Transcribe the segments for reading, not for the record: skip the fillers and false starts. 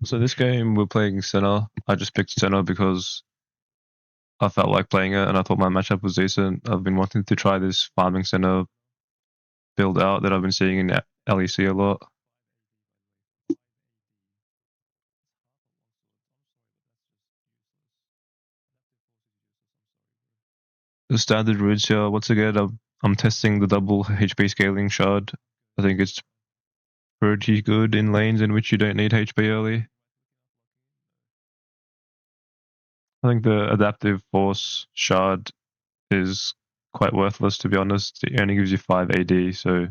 So this game we're playing Senna. I just picked Senna because I felt like playing it and I thought my matchup was decent. I've been wanting to try this farming Senna build out that I've been seeing in LEC a lot. The standard routes here, once again, I'm testing the double HP scaling shard. I think it's pretty good in lanes in which you don't need HP early. I think the adaptive force shard is quite worthless, to be honest. It only gives you 5 AD, so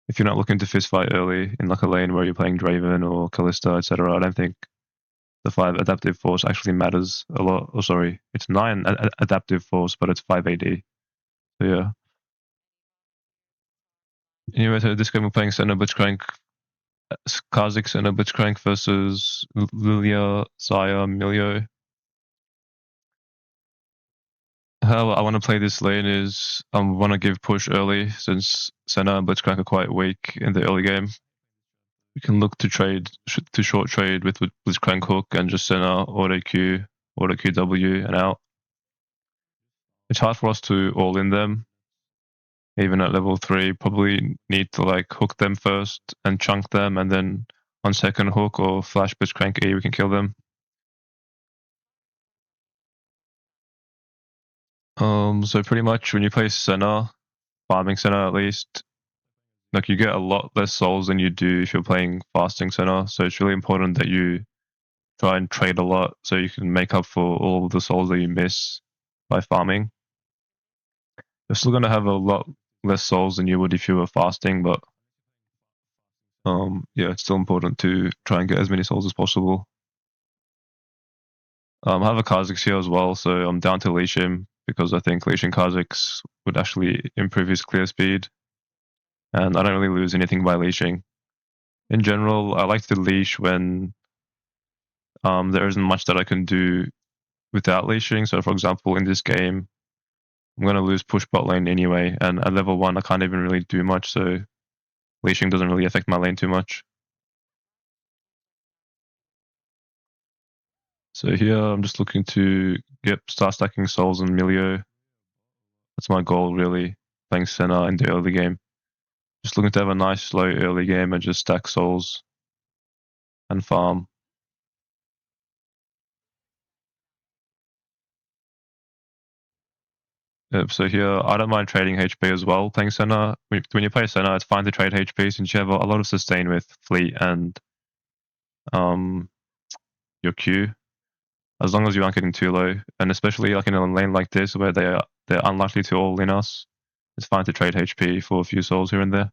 if you're not looking to fist fight early in like a lane where you're playing Draven or Kalista, etc., I don't think the 5 adaptive force actually matters a lot. Oh, sorry, it's 9 adaptive force, but it's 5 AD. So yeah. Anyway, so this game we're playing Senna Blitzcrank, Kha'Zix Senna Blitzcrank versus Lilia Zaya Milio. How I want to play this lane is I want to give push early since Senna and Blitzcrank are quite weak in the early game. We can look to trade to short trade with Blitzcrank hook and just Senna auto Q W and out. It's hard for us to all in them, even at level 3. Probably need to like hook them first and chunk them, and then on second hook or flash Blitzcrank E we can kill them. So pretty much when you play Senna, farming Senna at least, like you get a lot less souls than you do if you're playing fasting Senna. So it's really important that you try and trade a lot so you can make up for all of the souls that you miss by farming. You're still gonna have a lot less souls than you would if you were fasting, but yeah, it's still important to try and get as many souls as possible. I have a Kha'Zix here as well, so I'm down to leash him because I think leashing Kha'Zix would actually improve his clear speed, and I don't really lose anything by leashing. In general, I like to leash when there isn't much that I can do without leashing. So, for example, in this game, I'm going to lose push bot lane anyway, and at level 1, I can't even really do much, so leashing doesn't really affect my lane too much. So here, I'm just looking to start stacking souls and Milio. That's my goal, really, playing Senna in the early game. Just looking to have a nice, slow early game and just stack souls and farm. Yep, so here, I don't mind trading HP as well, playing Senna. When you play Senna, it's fine to trade HP since you have a lot of sustain with Fleet and your Q, as long as you aren't getting too low. And especially like in a lane like this where they're unlikely to all in us, it's fine to trade HP for a few souls here and there.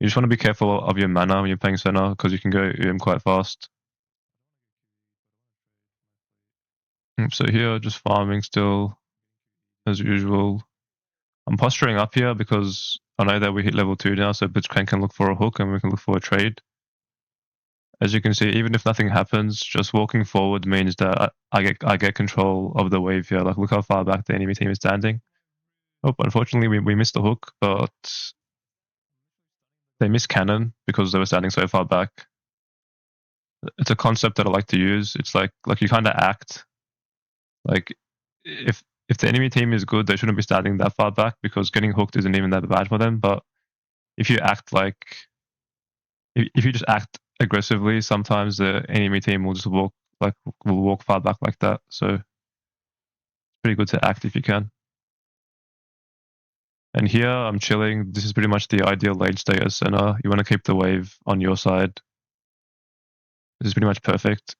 You just want to be careful of your mana when you're playing Senna because you can go quite fast. So here, just farming still, as usual. I'm posturing up here because I know that we hit level 2 now, so Blitzcrank can look for a hook and we can look for a trade. As you can see, even if nothing happens, just walking forward means that I get control of the wave here. Like, look how far back the enemy team is standing. Oh, unfortunately, we missed the hook, but they missed cannon because they were standing so far back. It's a concept that I like to use. It's like you kind of act like if the enemy team is good, they shouldn't be standing that far back because getting hooked isn't even that bad for them. But if you act like if you just act aggressively, sometimes the enemy team will just walk far back like that. So it's pretty good to act if you can. And here I'm chilling. This is pretty much the ideal lane state as Senna. You want to keep the wave on your side. This is pretty much perfect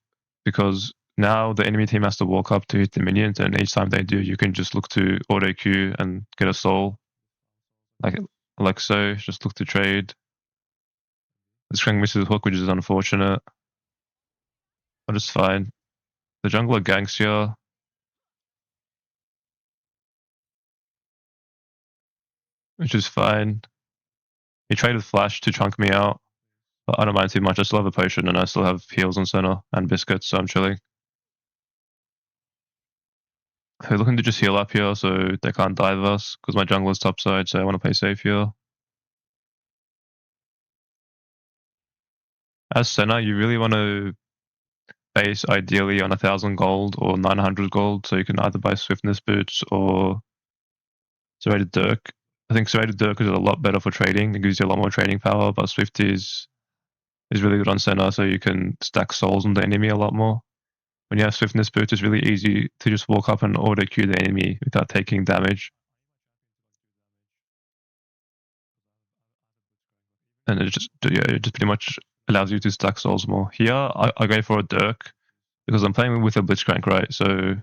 because now the enemy team has to walk up to hit the minions, and each time they do, you can just look to auto Q and get a soul. Like so, just look to trade. This Krang misses hook, which is unfortunate. But it's fine. The jungler ganks here. Which is fine. He traded Flash to chunk me out, but I don't mind too much. I still have a potion and I still have heals on Senna and biscuits, so I'm chilling. They're looking to just heal up here so they can't dive us because my jungler's topside, so I want to play safe here. As Senna, you really want to base ideally on 1,000 gold or 900 gold, so you can either buy Swiftness boots or Serrated Dirk. I think Serrated Dirk is a lot better for trading. It gives you a lot more trading power, but Swift is really good on Senna, so you can stack souls on the enemy a lot more. When you have Swiftness boots, it's really easy to just walk up and auto queue the enemy without taking damage. And it just pretty much allows you to stack souls more. Here, I go for a Dirk because I'm playing with a Blitzcrank, right? So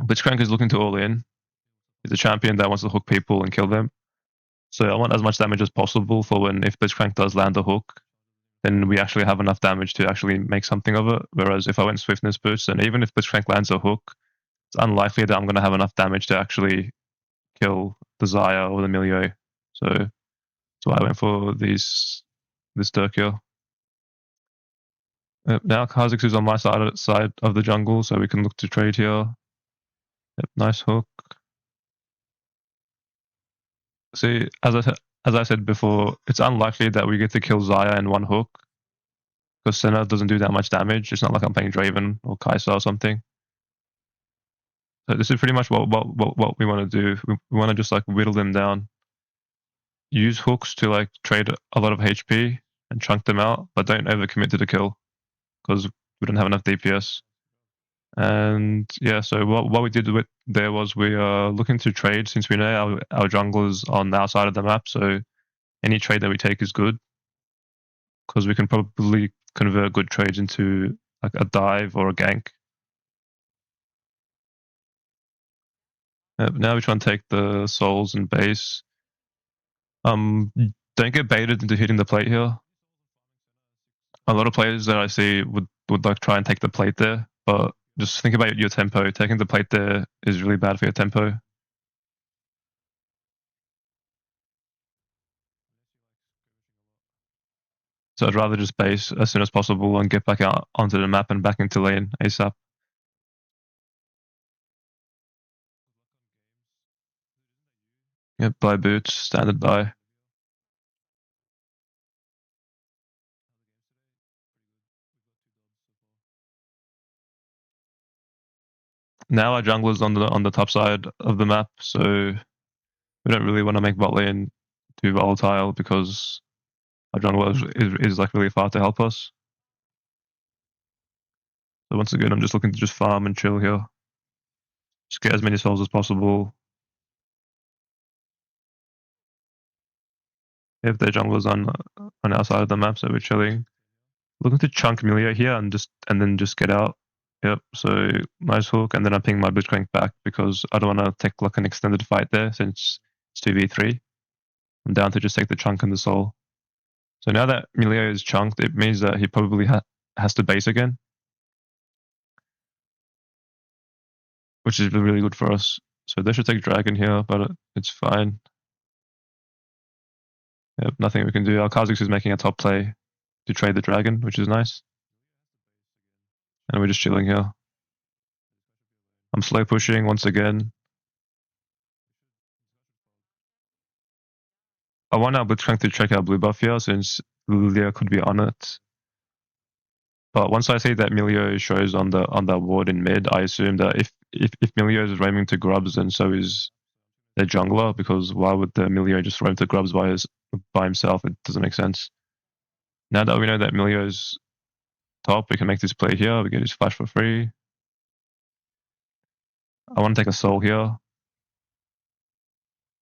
Blitzcrank is looking to all in. He's a champion that wants to hook people and kill them. So I want as much damage as possible for when if Blitzcrank does land a hook, then we actually have enough damage to actually make something of it. Whereas if I went Swiftness boost, and even if Blitzcrank lands a hook, it's unlikely that I'm going to have enough damage to actually kill the Zaya or the Milio. So that's why I went for this Dirk here. Now Kha'Zix is on my side of the jungle, so we can look to trade here. Yep, nice hook. See, as I said before, it's unlikely that we get to kill Zaya in one hook because Senna doesn't do that much damage. It's not like I'm playing Draven or Kai'Sa or something. So this is pretty much what we want to do. We want to just like whittle them down. Use hooks to like trade a lot of HP and chunk them out, but don't overcommit to the kill because we don't have enough DPS. And yeah, so what we did there was we are looking to trade since we know our junglers on our side of the map. So any trade that we take is good because we can probably convert good trades into like a dive or a gank. Now we try and take the souls and base. Don't get baited into hitting the plate here. A lot of players that I see would like try and take the plate there, but just think about your tempo. Taking the plate there is really bad for your tempo. So I'd rather just base as soon as possible and get back out onto the map and back into lane ASAP. Yep, buy boots, standard buy. Now our jungler's on the top side of the map, so we don't really want to make bot lane too volatile because our jungler is like really far to help us. So once again, I'm just looking to just farm and chill here. Just get as many souls as possible. If their jungler's on our side of the map, so we're chilling. Looking to chunk Milio here and then just get out. Yep, so nice hook, and then I ping my Blitzcrank back because I don't want to take like an extended fight there since it's 2v3. I'm down to just take the chunk and the soul. So now that Milio is chunked, it means that he probably has to base again, which is really good for us. So they should take Dragon here, but it's fine. Yep, nothing we can do. Our Kha'Zix is making a top play to trade the Dragon, which is nice. And we're just chilling here. I'm slow pushing once again. I want our Blitzcrank to check our blue buff here since Lilia could be on it. But once I see that Milio shows on the ward in mid, I assume that if Milio is roaming to grubs, then so is their jungler, because why would the Milio just roam to grubs by himself? It doesn't make sense. Now that we know that Milio's top, we can make this play here. We get his flash for free. I want to take a soul here.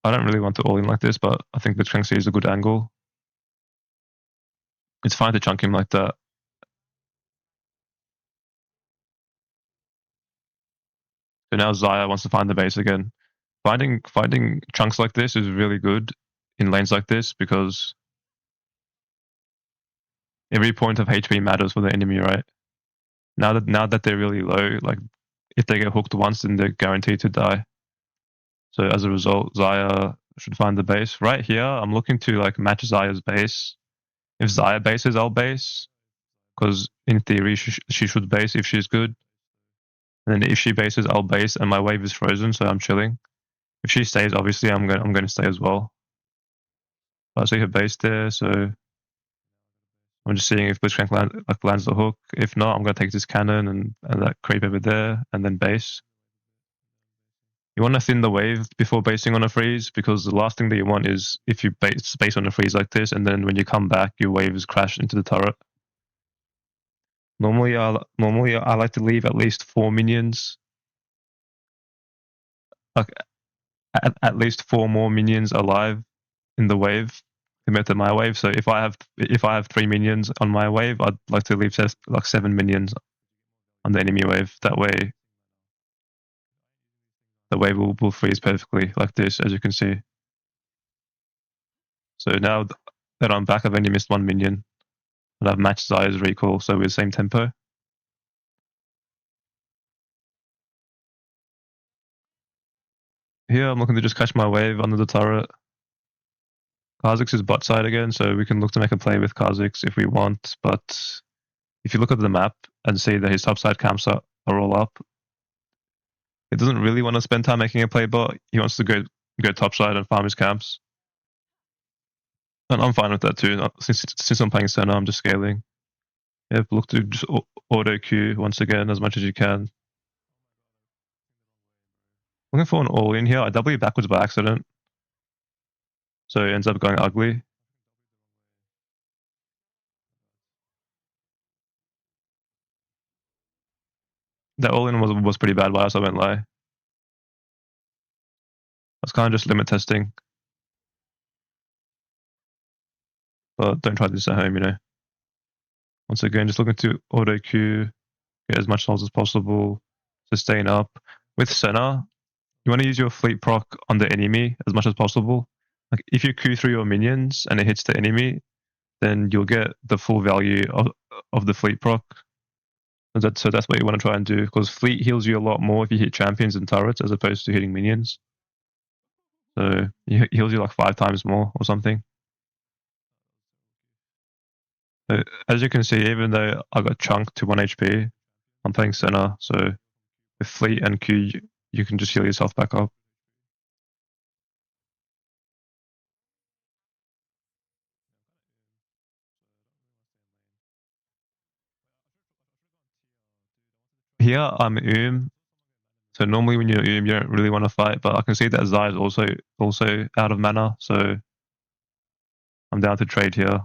I don't really want to all in like this, but I think Blitzcrank C is a good angle. It's fine to chunk him like that. So now Zaya wants to find the base again. Finding chunks like this is really good in lanes like this because every point of HP matters for the enemy, right? Now that they're really low, like if they get hooked once, then they're guaranteed to die. So as a result, Zaya should find the base. Right here, I'm looking to like match Zaya's base. If Zaya bases, I'll base. Because in theory, she should base if she's good. And then if she bases, I'll base, and my wave is frozen, so I'm chilling. If she stays, obviously I'm going to stay as well. I see her base there, so I'm just seeing if Blitzcrank lands the hook. If not, I'm going to take this cannon and that creep over there, and then base. You want to thin the wave before basing on a freeze, because the last thing that you want is if you base on a freeze like this, and then when you come back, your waves crash into the turret. Normally I like to leave at least 4 minions, like at least 4 more minions alive in the wave compared to my wave. So if I have 3 minions on my wave, I'd like to leave like 7 minions on the enemy wave. That way, the wave will freeze perfectly like this, as you can see. So now that I'm back, I've only missed 1 minion, and I've matched Zaya's recall, so we're the same tempo. Here, I'm looking to just catch my wave under the turret. Kha'Zix is bot side again, so we can look to make a play with Kha'Zix if we want, but if you look at the map and see that his topside camps are all up, he doesn't really want to spend time making a play bot. He wants to go topside and farm his camps. And I'm fine with that too. Since I'm playing Senna, I'm just scaling. Yep, look to just auto Q once again as much as you can. Looking for an all-in here. I W backwards by accident, so it ends up going ugly. That all-in was pretty bad by us, I won't lie. I was kind of just limit testing. But don't try this at home, you know. Once again, just looking to auto Q, get as much souls as possible, sustain up. With Senna, you want to use your fleet proc on the enemy as much as possible. Like if you Q through your minions and it hits the enemy, then you'll get the full value of the fleet proc. So that's what you want to try and do, because fleet heals you a lot more if you hit champions and turrets as opposed to hitting minions. So it heals you like 5 times more or something. So as you can see, even though I got chunked to 1 HP, I'm playing Senna, so with fleet and Q, you can just heal yourself back up. Here I'm so normally when you're you don't really want to fight, but I can see that Zai is also out of mana, so I'm down to trade here.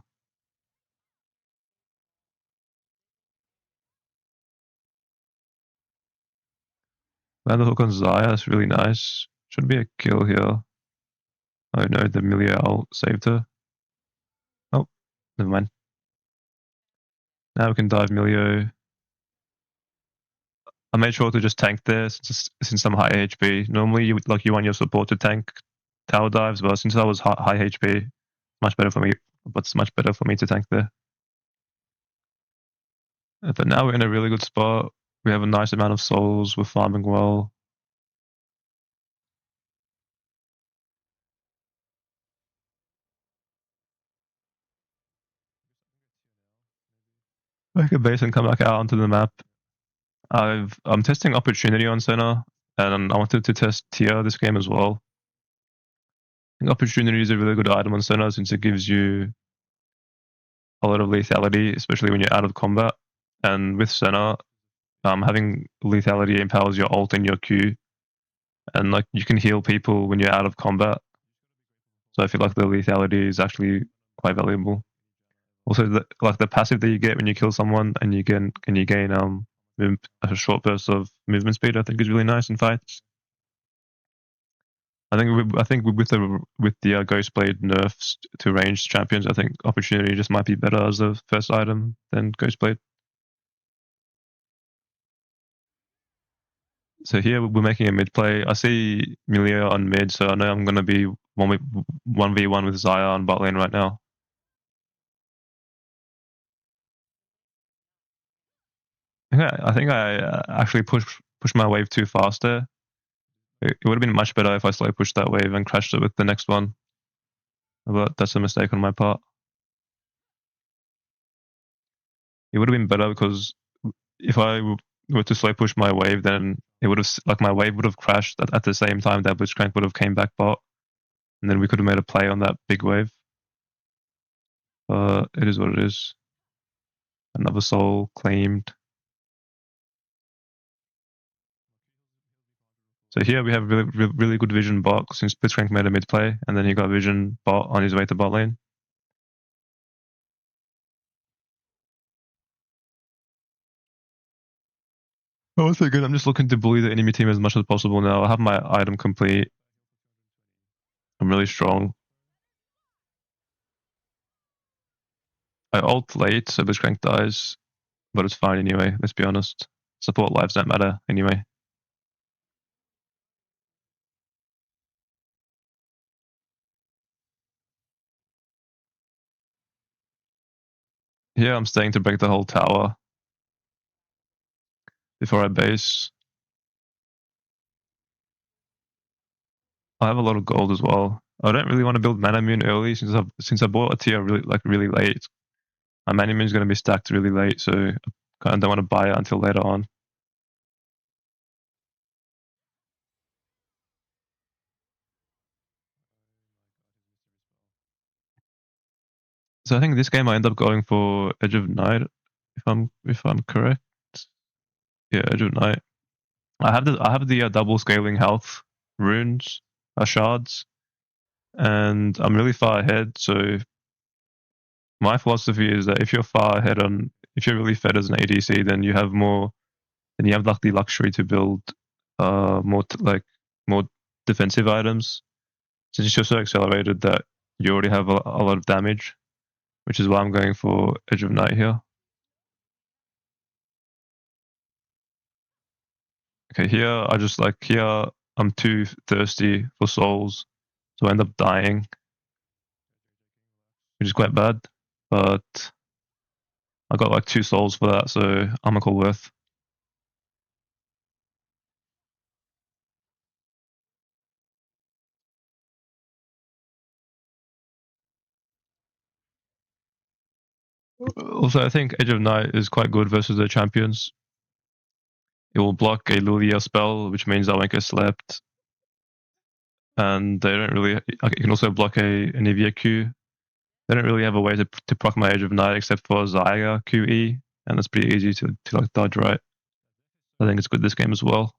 Land the hook on Zaya, that's really nice. Should be a kill here. Oh no, the Milio ult saved her. Oh, never mind. Now we can dive Milio. I made sure to just tank there since I'm high HP. Normally you want your support to tank tower dives, but since I was high HP, much better for me. But it's much better for me to tank there. But now we're in a really good spot. We have a nice amount of souls. We're farming well. Make a base and come back out onto the map. I'm testing opportunity on Senna, and I wanted to test tier this game as well. I think opportunity is a really good item on Senna since it gives you a lot of lethality, especially when you're out of combat. And with Senna, having lethality empowers your ult and your Q, and like you can heal people when you're out of combat. So I feel like the lethality is actually quite valuable. Also, the passive that you get when you kill someone and you gain a short burst of movement speed, I think is really nice in fights. I think with the Ghostblade nerfs to ranged champions, I think opportunity just might be better as the first item than Ghostblade. So here we're making a mid play. I see Milio on mid, so I know I'm going to be 1v1 with Zaya on bot lane right now. I think I actually pushed my wave too fast there. It would have been much better if I slow pushed that wave and crashed it with the next one. But that's a mistake on my part. It would have been better because if I were to slow push my wave, then it would have my wave would have crashed at the same time that Blitzcrank would have came back bot, and then we could have made a play on that big wave. It is what it is. Another soul claimed. So here we have really good vision bot since Blitzcrank made a mid play, and then he got vision bot on his way to bot lane. Oh, so good. I'm just looking to bully the enemy team as much as possible now. I have my item complete. I'm really strong. I ult late, so Blitzcrank dies, but it's fine anyway, let's be honest. Support lives don't matter anyway. Here I'm staying to break the whole tower before I base. I have a lot of gold as well. I don't really want to build Mana Moon early since I bought a tier really late. My Mana Moon is going to be stacked really late, so I kind of don't want to buy it until later on. So I think this game I end up going for Edge of Night, if I'm correct. Yeah, Edge of Night. I have the double scaling health runes, shards, and I'm really far ahead. So my philosophy is that if you're really fed as an ADC, then you have like the luxury to build more defensive items. Since you're so accelerated that you already have a lot of damage, which is why I'm going for Edge of Night here. Okay, here I'm too thirsty for souls, so I end up dying, which is quite bad. But I got like 2 souls for that, so I'm gonna call worth. Also, I think Edge of Night is quite good versus the champions. It will block a Lulia spell, which means I won't get slept. And they don't really. It can also block an Anivia Q. They don't really have a way to proc my Edge of Night except for Zyga QE, and it's pretty easy to like dodge right. I think it's good this game as well.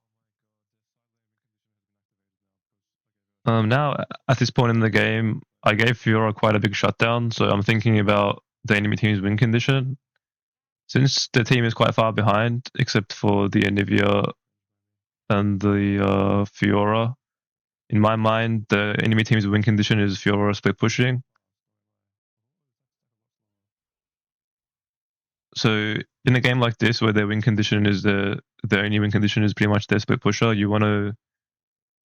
Now at this point in the game, I gave Fiora quite a big shutdown, so I'm thinking about the enemy team's win condition. Since the team is quite far behind, except for the Anivia and the Fiora, in my mind, the enemy team's win condition is Fiora split pushing. So in a game like this, where their win condition is the only win condition is pretty much their split pusher, you want to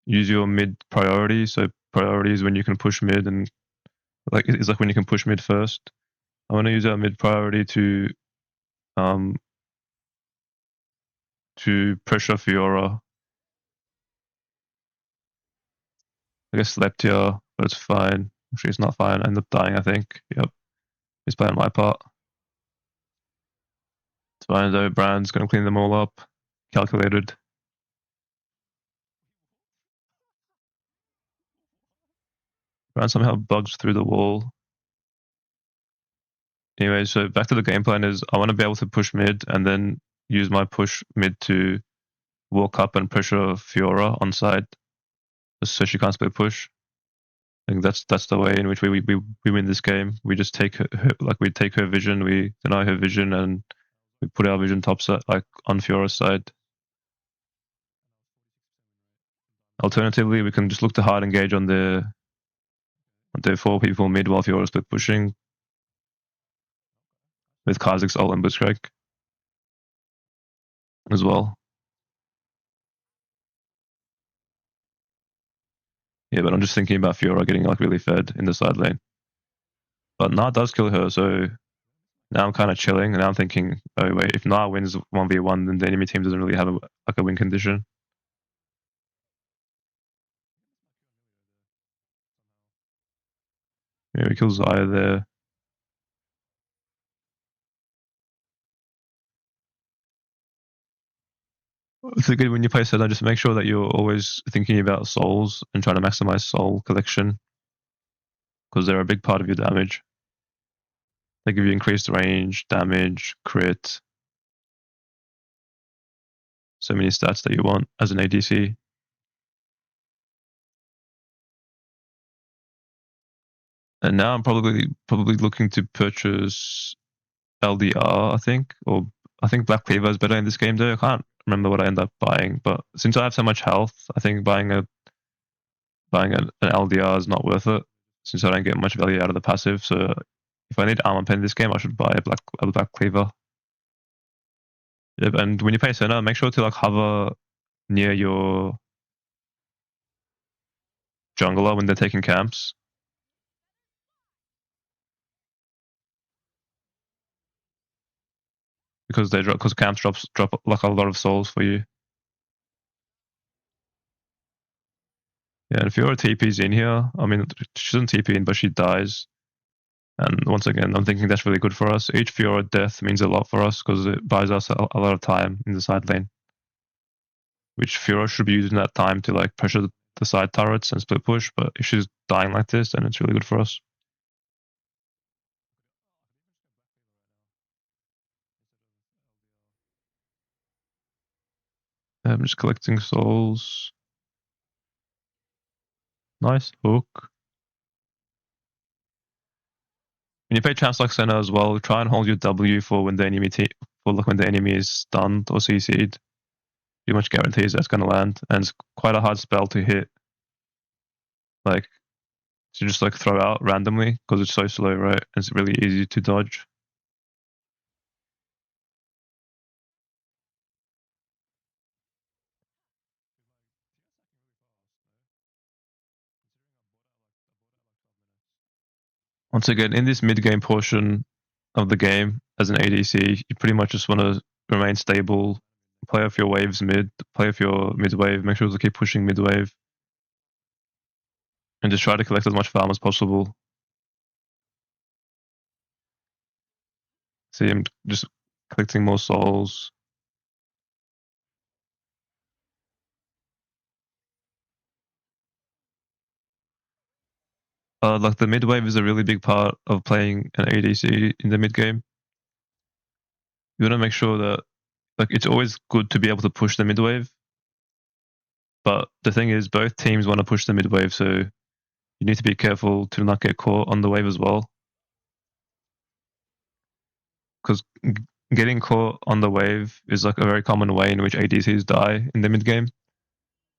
use your mid priority. So priority is when you can push mid, and it's like when you can push mid first. I want to use our mid priority to pressure Fiora. I guess slept here, but it's fine. Actually, it's not fine. I end up dying, I think. Yep. He's playing my part. It's fine though. Brand's going to clean them all up. Calculated. Brand somehow bugs through the wall. Anyway, so back to the game plan is I want to be able to push mid and then use my push mid to walk up and pressure Fiora on side so she can't split push. I think that's the way in which we win this game. We just take we take her vision, we deny her vision, and we put our vision topside, like on Fiora's side. Alternatively, we can just look to hard engage on the 4 people mid while Fiora split pushing with Kha'Zix's ult and Blitzcrank as well. Yeah, but I'm just thinking about Fiora getting like really fed in the side lane. But Na does kill her, so now I'm kind of chilling, and now I'm thinking, oh wait, if Na wins 1v1, then the enemy team doesn't really have a win condition. Yeah, we kill Xayah there. It's good when you play Senna, just make sure that you're always thinking about souls and trying to maximize soul collection, because they're a big part of your damage. They give you increased range, damage, crit, so many stats that you want as an ADC. And now I'm probably looking to purchase LDR, I think, or I think Black Cleaver is better in this game though. I can't remember what I end up buying, but since I have so much health, I think buying an LDR is not worth it since I don't get much value out of the passive. So if I need armor pen in this game, I should buy a Black Cleaver. Yep, and when you play Senna, make sure to like hover near your jungler when they're taking camps, because camps drop like a lot of souls for you. Yeah, and if your TP's in here, I mean, she doesn't TP in, but she dies. And once again, I'm thinking that's really good for us. Each Fiora death means a lot for us because it buys us a lot of time in the side lane, which Fiora should be using that time to like pressure the side turrets and split push. But if she's dying like this, then it's really good for us. I'm just collecting souls. Nice hook. When you play champs like Senna as well, try and hold your W for when the enemy when the enemy is stunned or CC'd. Pretty much guarantees that's gonna land, and it's quite a hard spell to hit. Like to just like throw out randomly because it's so slow, right? It's really easy to dodge. Once again, in this mid-game portion of the game, as an ADC, you pretty much just want to remain stable, play off your waves mid, play off your mid wave, make sure to keep pushing mid wave, and just try to collect as much farm as possible. See, I'm just collecting more souls. Like the mid wave is a really big part of playing an ADC in the mid game. You want to make sure that like it's always good to be able to push the mid wave, but the thing is, both teams want to push the mid wave, so you need to be careful to not get caught on the wave as well. Because getting caught on the wave is like a very common way in which ADCs die in the mid game,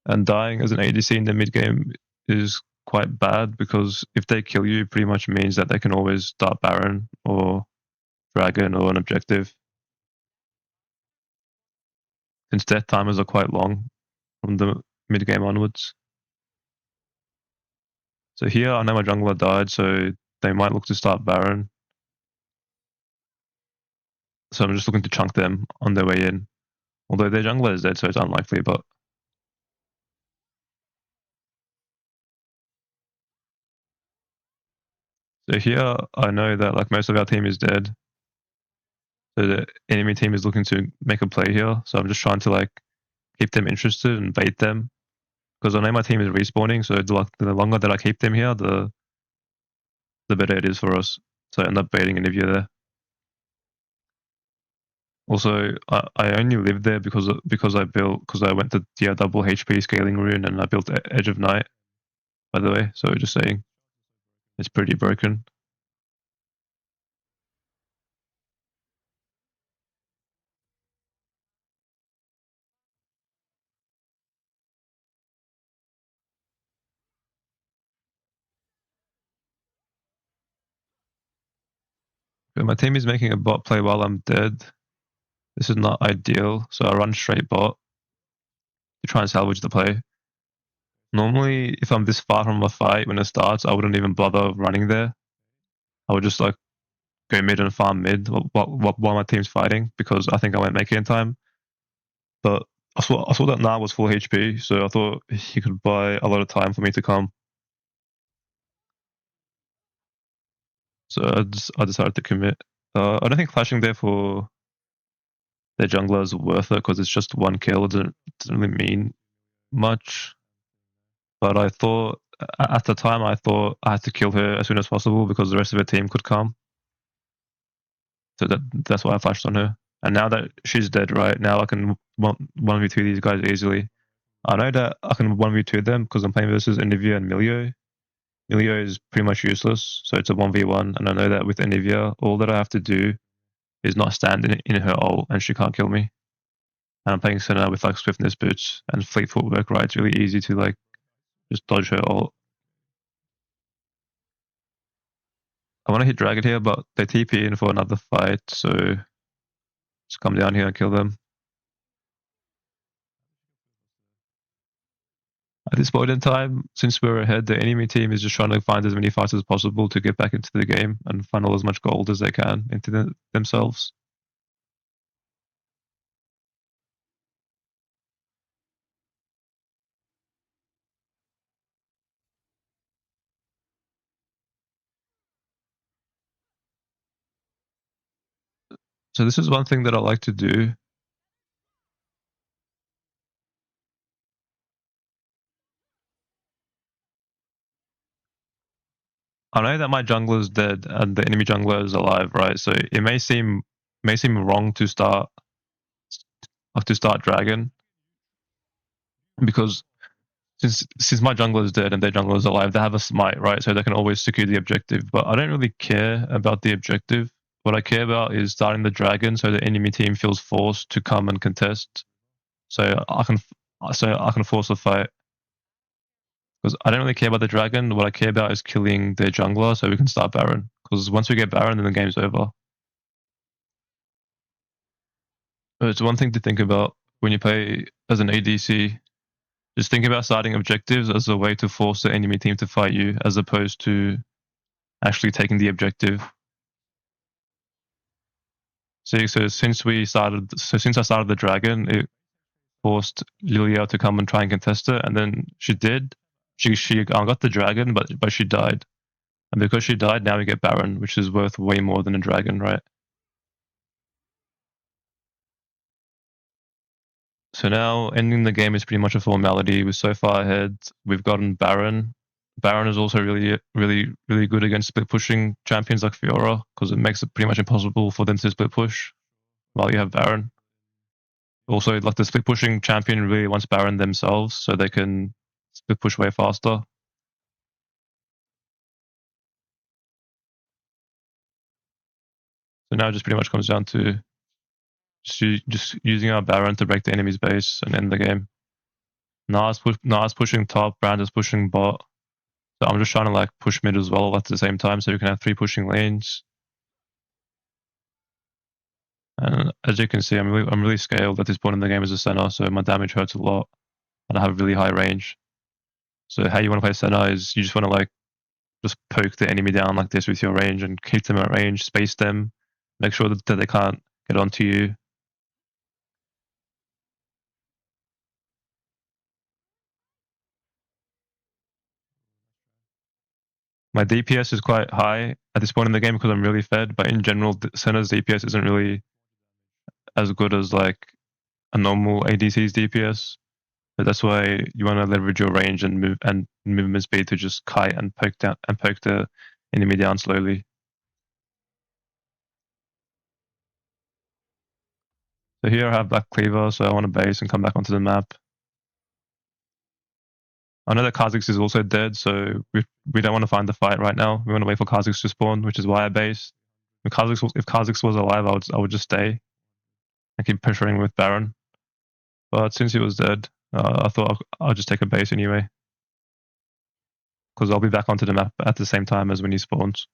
and dying as an ADC in the mid game is quite bad because if they kill you, it pretty much means that they can always start Baron or Dragon or an objective. Since death timers are quite long from the mid game onwards. So here I know my jungler died, so they might look to start Baron. So I'm just looking to chunk them on their way in. Although their jungler is dead, so it's unlikely, but so here I know that like most of our team is dead. So the enemy team is looking to make a play here. So I'm just trying to like keep them interested and bait them. Because I know my team is respawning, so the longer that I keep them here, the better it is for us. So I end up baiting an Nivea there. Also, I only lived there because I went to the double HP scaling rune and I built Edge of Night. By the way, so just saying, it's pretty broken. But my team is making a bot play while I'm dead. This is not ideal, so I run straight bot to try and salvage the play. Normally, if I'm this far from a fight when it starts, I wouldn't even bother running there. I would just like go mid and farm mid while my team's fighting because I think I won't make it in time. But I saw that Na was full HP, so I thought he could buy a lot of time for me to come. So I decided to commit. I don't think flashing there for their jungler is worth it because it's just one kill. It doesn't really mean much. But I thought at the time I thought I had to kill her as soon as possible because the rest of her team could come. So that's why I flashed on her. And now that she's dead, right, now I can 1v2 these guys easily. I know that I can 1v2 them because I'm playing versus Anivia and Milio. Milio is pretty much useless, so it's a 1v1. And I know that with Anivia, all that I have to do is not stand in her ult and she can't kill me. And I'm playing Senna with like swiftness boots and fleet footwork, right? It's really easy to like just dodge her ult. I want to hit Dragon here, but they TP in for another fight, so just come down here and kill them. At this point in time, since we're ahead, the enemy team is just trying to find as many fights as possible to get back into the game and funnel as much gold as they can into themselves. So this is one thing that I like to do. I know that my jungler is dead and the enemy jungler is alive, right? So it may seem wrong to start Dragon because since my jungler is dead and their jungler is alive, they have a smite, right? So they can always secure the objective. But I don't really care about the objective. What I care about is starting the dragon so the enemy team feels forced to come and contest. So I can force a fight. Because I don't really care about the dragon. What I care about is killing their jungler so we can start Baron. Because once we get Baron, then the game's over. So it's one thing to think about when you play as an ADC. Just think about starting objectives as a way to force the enemy team to fight you, as opposed to actually taking the objective. So since I started the dragon, it forced Lilia to come and try and contest it, and then she did. She got the dragon, but she died, and because she died, now we get Baron, which is worth way more than a dragon, right? So now ending the game is pretty much a formality. We're so far ahead. We've gotten Baron. Baron is also really good against split pushing champions like Fiora because it makes it pretty much impossible for them to split push while you have Baron. Also, like the split pushing champion really wants Baron themselves so they can split push way faster. So now it just pretty much comes down to just using our Baron to break the enemy's base and end the game. Nas pushing top, Brand is pushing bot. So I'm just trying to like push mid as well at the same time so we can have 3 pushing lanes. And as you can see, I'm really scaled at this point in the game as a Senna, so my damage hurts a lot, and I have really high range. So how you want to play Senna is you just want to like just poke the enemy down like this with your range and keep them at range, space them, make sure that they can't get onto you. My DPS is quite high at this point in the game because I'm really fed, but in general, Senna's DPS isn't really as good as like a normal ADC's DPS. But that's why you want to leverage your range and movement speed to just kite and poke the enemy down slowly. So here I have Black Cleaver, so I want to base and come back onto the map. I know that Kha'Zix is also dead, so we don't want to find the fight right now. We want to wait for Kha'Zix to spawn, which is why I base. If Kha'Zix was alive, I would just stay and keep pressuring with Baron. But since he was dead, I thought I'll just take a base anyway. Because I'll be back onto the map at the same time as when he spawns.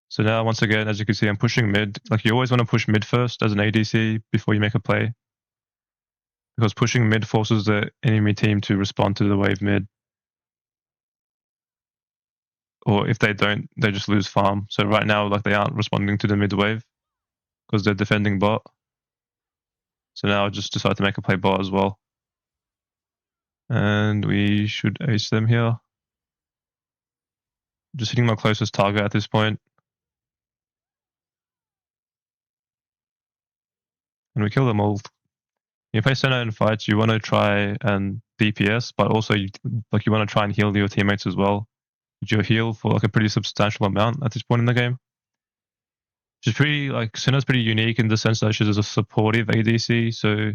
So now, once again, as you can see, I'm pushing mid. Like, you always want to push mid first as an ADC before you make a play. Because pushing mid forces the enemy team to respond to the wave mid. Or if they don't, they just lose farm. So right now, like, they aren't responding to the mid wave because they're defending bot. So now I just decide to make a play bot as well. And we should ace them here. Just hitting my closest target at this point. And we kill them all. If I Senna in fights, you want to try and DPS, but also you want to try and heal your teammates as well. You heal for like a pretty substantial amount at this point in the game. She's pretty like Senna's pretty unique in the sense that she's a supportive ADC. So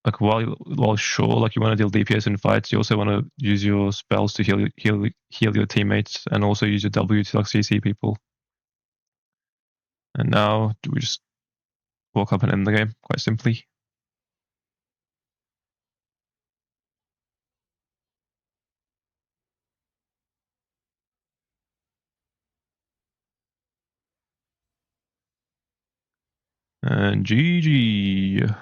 like while sure like you want to deal DPS in fights, you also want to use your spells to heal your teammates, and also use your W to like CC people. And now we just walk up and end the game quite simply. And GG.